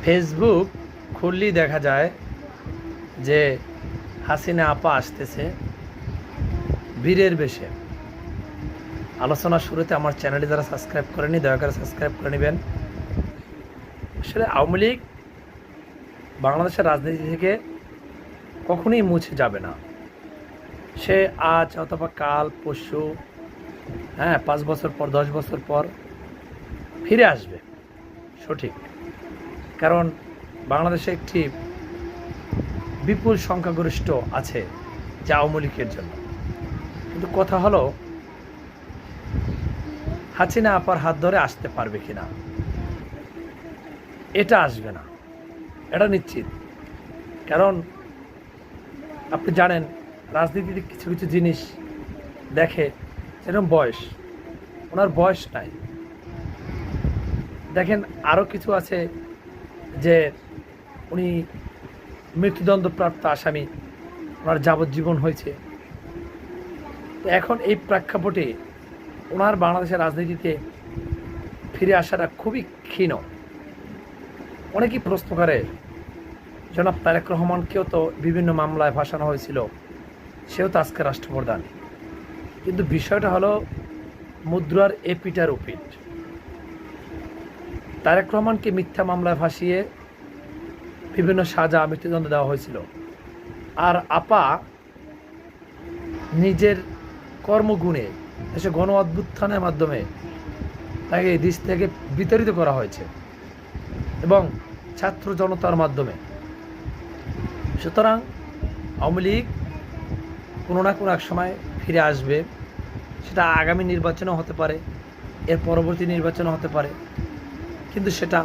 Facebook খুললেই দেখা যায় যে হাসিনা আপা আসতেছে বীরের বেশে। আলোচনার শুরুতে আমার চ্যানেলটি যারা সাবস্ক্রাইব করেনি দয়া করে সাবস্ক্রাইব করে নেবেন। আসলে আওয়ামী লীগ বাংলাদেশের রাজনীতি থেকে কখনোই মুছে যাবে না। সে আজ অথবা কাল পরশু 5 বছর পর 10 বছর পর ফিরে আসবে, সঠিক। কারণ বাংলাদেশে একটি বিপুল সংখ্যাগরিষ্ঠ আছে যা আওয়ামী লীগের জন্য। কিন্তু কথা হলো হাসিনা আপার হাত ধরে আসতে পারবে কিনা। এটা আসবে না, এটা নিশ্চিত। কারণ আপনি জানেন রাজনীতিতে কিছু কিছু জিনিস দেখে, যেরকম বয়স, ওনার বয়স নাই। দেখেন আরও কিছু আছে যে উনি মৃত্যুদণ্ডপ্রাপ্ত আসামি, ওনার যাবজ্জীবন হয়েছে। তো এখন এই প্রেক্ষাপটে ওনার বাংলাদেশের রাজনীতিতে ফিরে আসাটা খুবই ক্ষীণ। অনেকেই প্রশ্ন করে, জনাব তারেক রহমানকেও তো বিভিন্ন মামলায় ফাঁসানো হয়েছিল, সেও তো আজকে রাষ্ট্রপ্রধান। কিন্তু বিষয়টা হলো মুদ্রার এপিটার ওপিট। তারেক রহমানকে মিথ্যা মামলায় ফাঁসিয়ে বিভিন্ন সাজা মৃত্যুদণ্ড দেওয়া হয়েছিল, আর আপা নিজের কর্মগুণে এসে গণ অভ্যুত্থানের মাধ্যমে তাকে দেশ থেকে বিতাড়িত করা হয়েছে এবং ছাত্র জনতার মাধ্যমে। সুতরাং আওয়ামী লীগ কোনো না কোনো এক সময় ফিরে আসবে। সেটা আগামী নির্বাচনও হতে পারে, এর পরবর্তী নির্বাচনও হতে পারে, কিন্তু সেটা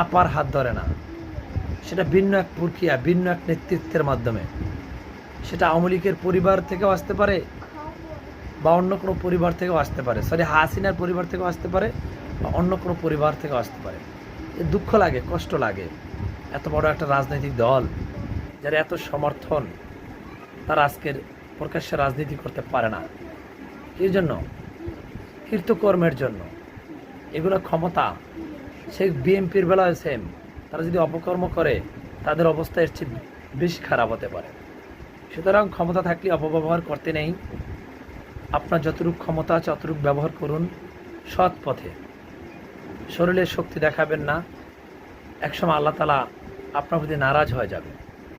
আপার হাত ধরে না। সেটা ভিন্ন এক প্রক্রিয়া, ভিন্ন এক নেতৃত্বের মাধ্যমে। সেটা আওয়ামী লীগের পরিবার থেকেও আসতে পারে বা অন্য কোনো পরিবার থেকেও আসতে পারে, হাসিনার পরিবার থেকেও আসতে পারে বা অন্য কোনো পরিবার থেকেও আসতে পারে। দুঃখ লাগে, কষ্ট লাগে, এত বড় একটা রাজনৈতিক দল যারা এত সমর্থন, তারা আজকের প্রকাশ্যে রাজনীতি করতে পারে না। এই জন্য কৃতকর্মের জন্য এগুলো ক্ষমতা, সে বিএনপির বেলায় সেম, তারা যদি অপকর্ম করে তাদের অবস্থা এর চেয়ে বেশি খারাপ হতে পারে। সুতরাং ক্ষমতা থাকলে অপব্যবহার করতে নেই। আপনার যতটুকু ক্ষমতা আছে ততটুকু ব্যবহার করুন সৎ পথে। শরীরের শক্তি দেখাবেন না, একসময় আল্লাহ তাআলা আপনার প্রতি নারাজ হয়ে যাবে।